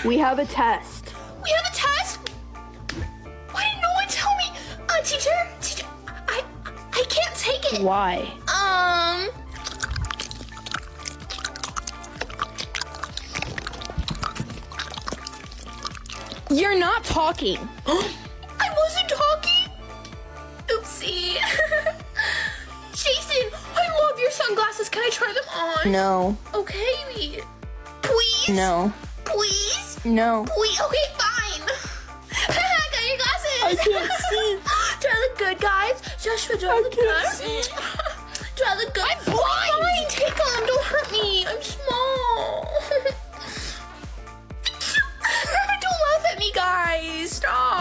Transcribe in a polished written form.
We have a test. We have a test? Why didn't no one tell me? Teacher, I can't take it. Why? You're not talking. I wasn't talking. Oopsie. Jason, I love your sunglasses. Can I try them on? No. Okay. Please? No. Please? No. Please? Okay, fine. I got your glasses. I can't see. Do I look good, guys? Joshua, do I look can't good? see. Do I look good? I'm blind. Fine, take them. Don't hurt me. I'm small. Don't laugh at me, guys. Stop.